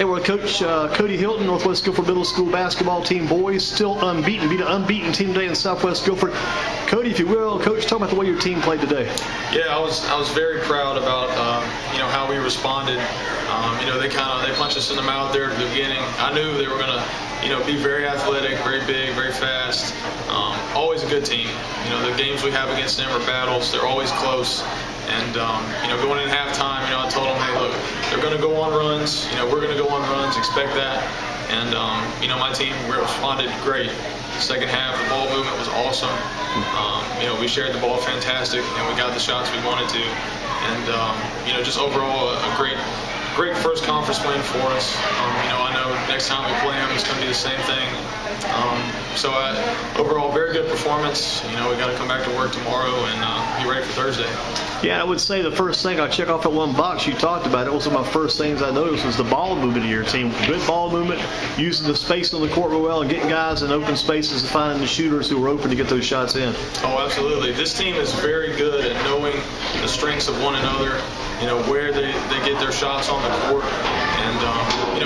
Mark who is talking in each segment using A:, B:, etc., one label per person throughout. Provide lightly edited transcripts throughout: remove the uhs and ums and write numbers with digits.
A: Hey, we're Coach Cody Hylton, Northwest Guilford Middle School basketball team boys, still unbeaten. Beat an unbeaten team today in Southwest Guilford. Cody, if you will, Coach, talk about the way your team played today.
B: Yeah, I was very proud about how we responded. They punched us in the mouth there at the beginning. I knew they were gonna be very athletic, very big, very fast. Always a good team. The games we have against them are battles. They're always close. And going in halftime, I told them, hey, look, they're going to go on runs. We're going to go on runs. Expect that. And my team responded great. Second half, the ball movement was awesome. We shared the ball fantastic, and we got the shots we wanted to. And just overall, a great first conference win for us. I know next time we play them, it's going to be the same thing. Overall, very good performance. We got to come back to work tomorrow and be ready for Thursday.
A: Yeah, I would say the first thing I check off that one box you talked about, it was one of my first things I noticed was the ball movement of your team. Good ball movement, using the space on the court real well and getting guys in open spaces and finding the shooters who were open to get those shots in.
B: Oh, absolutely. This team is very good at knowing the strengths of one another, where they get their shots on the court. And,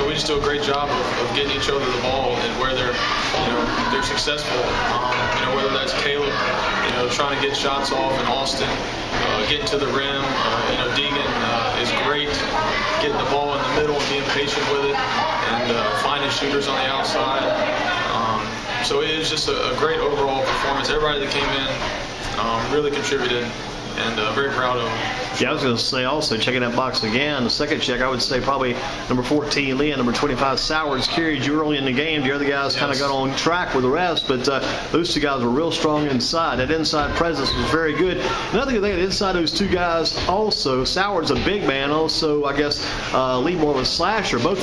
B: we just do a great job of getting each other the ball and where they're successful. Whether that's Caleb, trying to get shots off, and Austin getting to the rim. Deegan is great getting the ball in the middle and being patient with it and finding shooters on the outside. So it was just a great overall performance. Everybody that came in really contributed. And very proud of them.
A: Yeah, I was going to say also, checking that box again, the second check, I would say probably number 14, Lee, and number 25, Sowards, carried you early in the game. The other guys kind of got on track with the rest, but those two guys were real strong inside. That inside presence was very good. Another good thing, inside those two guys also, Sowards a big man, also, I guess, Lee more of a slasher. Both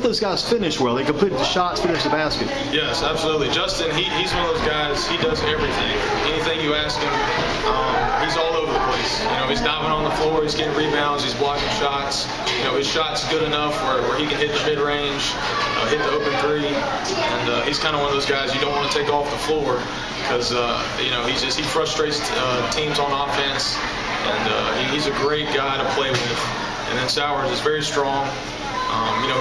A: those guys finished well. They completed the shots, finished the basket.
B: Yes, absolutely. Justin, he's one of those guys, he does everything. Anything you ask him, he's all over the place. He's diving on the floor, he's getting rebounds, he's blocking shots. His shot's good enough where he can hit the mid-range, hit the open three, and he's kind of one of those guys you don't want to take off the floor because he frustrates teams on offense, and he's a great guy to play with. And then Sowards is very strong.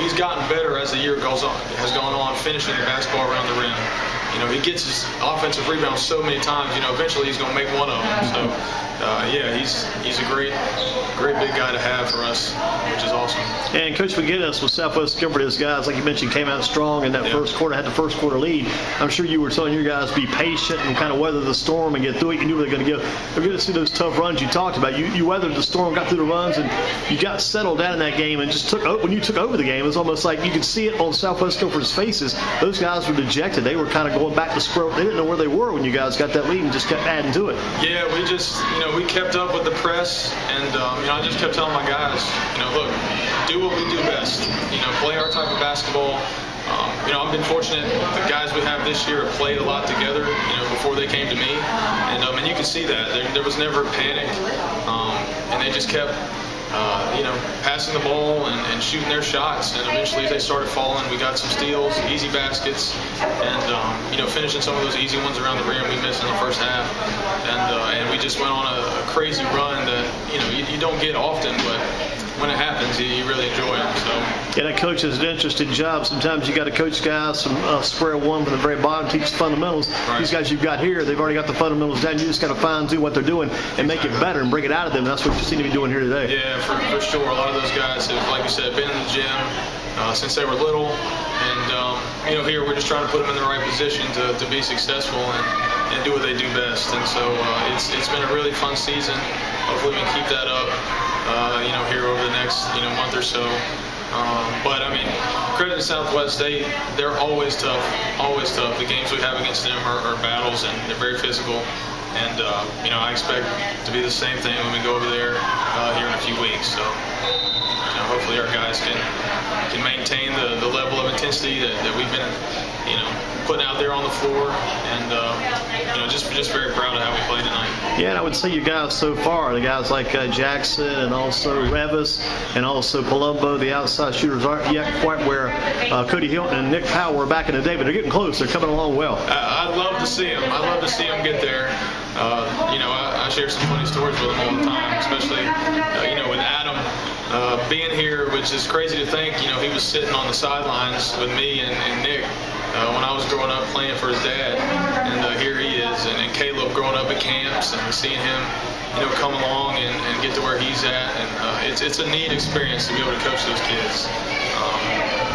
B: He's gotten better as the year has gone on, finishing the basketball around the rim. He gets his offensive rebounds so many times, eventually he's going to make one of them. So, he's a great big guy to have for us, which is awesome.
A: And Coach McGinnis with Southwest Guilford, his guys, like you mentioned, came out strong in that first quarter, had the first quarter lead. I'm sure you were telling your guys to be patient and kind of weather the storm and get through it. You knew they were going to They're going to see those tough runs you talked about. You weathered the storm, got through the runs, and you got settled down in that game and just when you took over the game, it was almost like you could see it on Southwest Guilford's faces. Those guys were dejected. They were kind of going back to square. They didn't know where they were when you guys got that lead and just kept adding to it.
B: Yeah, we just, we kept up with the press, and I just kept telling my guys, look, do what we do best. Play our type of basketball. I've been fortunate. The guys we have this year have played a lot together, before they came to me, and you can see that there was never panic, and they just kept. Passing the ball and shooting their shots, and eventually they started falling. We got some steals, easy baskets, and finishing some of those easy ones around the rim we missed in the first half, and we just went on a crazy run that you don't get often, but when it happens, you really enjoy it. So.
A: Yeah, that coach is an interesting job. Sometimes you got to coach guys from square one from the very bottom, teach fundamentals. Right. These guys you've got here, they've already got the fundamentals down. You just got to fine-tune what they're doing and make it better and bring it out of them. That's what you seem to be doing here today.
B: Yeah, for sure. A lot of those guys have, like you said, been in the gym since they were little, and here we're just trying to put them in the right position to be successful and do what they do best. And so it's been a really fun season. Hopefully we can keep that up, here over the next month or so. But credit to Southwest, they're always tough, always tough. The games we have against them are battles, and they're very physical. And I expect to be the same thing when we go over there here in a few weeks. So hopefully our guys can maintain the level of intensity that we've been putting out there on the floor, and just very proud of how we played tonight.
A: Yeah, and I would say you guys so far, the guys like Jackson and also Reavis and also Palumbo, the outside shooters aren't yet quite where Cody Hylton and Nick Powell were back in the day, but they're getting close. They're coming along well.
B: I'd love to see them. I'd love to see them get there. I share some funny stories with him all the time, especially with Adam being here, which is crazy to think. He was sitting on the sidelines with me and Nick when I was growing up playing for his dad, and here he is, and Caleb growing up at camps and seeing him come along and get to where he's at, and it's a neat experience to be able to coach those kids.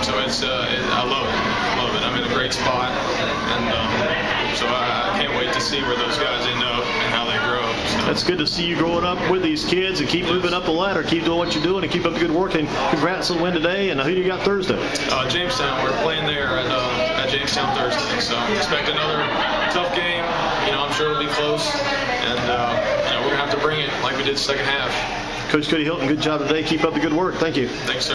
B: So I love it. I love it. I'm in a great spot, and so I can't wait to see where those guys end up and how they grow. So.
A: That's good to see you growing up with these kids and keep moving up the ladder, keep doing what you're doing, and keep up the good work. And congrats on the win today. And who do you got Thursday?
B: Jamestown. We're playing there at Jamestown Thursday. So expect another tough game. I'm sure it'll be close, and we're gonna have to bring it like we did the second half.
A: Coach Cody Hylton, good job today. Keep up the good work. Thank you.
B: Thanks, sir.